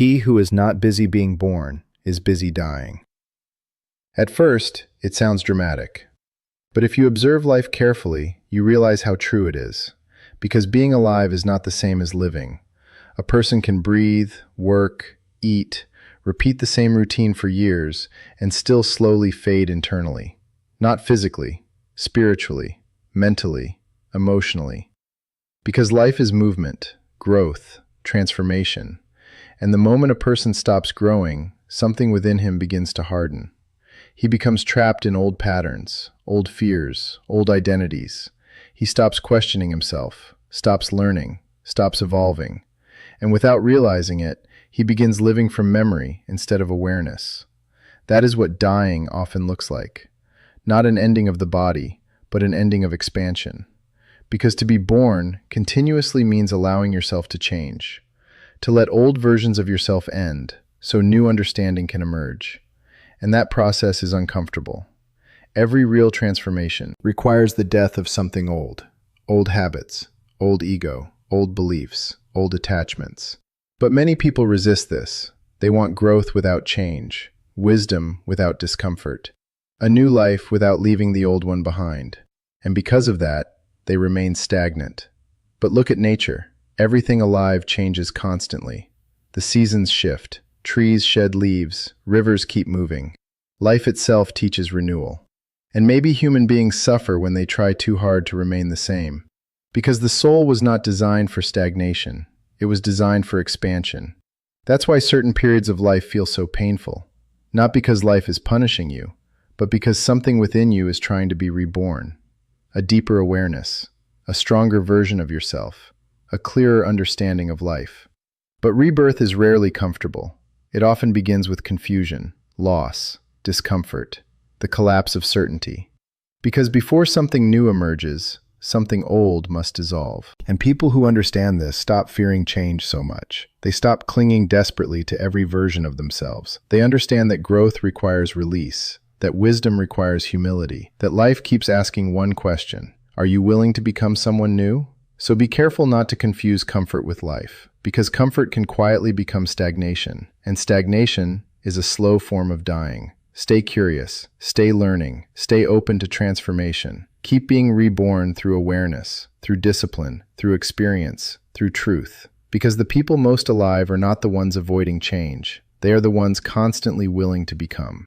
He who is not busy being born is busy dying. At first, it sounds dramatic. But if you observe life carefully, you realize how true it is. Because being alive is not the same as living. A person can breathe, work, eat, repeat the same routine for years, and still slowly fade internally. Not physically, spiritually, mentally, emotionally. Because life is movement, growth, transformation. And the moment a person stops growing, something within him begins to harden. He becomes trapped in old patterns, old fears, old identities. He stops questioning himself, stops learning, stops evolving. And without realizing it, he begins living from memory instead of awareness. That is what dying often looks like. Not an ending of the body, but an ending of expansion. Because to be born continuously means allowing yourself to change. To let old versions of yourself end, so new understanding can emerge. And that process is uncomfortable. Every real transformation requires the death of something old. Old habits, old ego, old beliefs, old attachments. But many people resist this. They want growth without change, wisdom without discomfort, a new life without leaving the old one behind. And because of that, they remain stagnant. But look at nature. Everything alive changes constantly. The seasons shift, trees shed leaves, rivers keep moving. Life itself teaches renewal. And maybe human beings suffer when they try too hard to remain the same. Because the soul was not designed for stagnation. It was designed for expansion. That's why certain periods of life feel so painful. Not because life is punishing you, but because something within you is trying to be reborn. A deeper awareness, a stronger version of yourself, a clearer understanding of life. But rebirth is rarely comfortable. It often begins with confusion, loss, discomfort, the collapse of certainty. Because before something new emerges, something old must dissolve. And people who understand this stop fearing change so much. They stop clinging desperately to every version of themselves. They understand that growth requires release, that wisdom requires humility, that life keeps asking one question: are you willing to become someone new? So be careful not to confuse comfort with life, because comfort can quietly become stagnation, and stagnation is a slow form of dying. Stay curious, stay learning, stay open to transformation. Keep being reborn through awareness, through discipline, through experience, through truth. Because the people most alive are not the ones avoiding change. They are the ones constantly willing to become.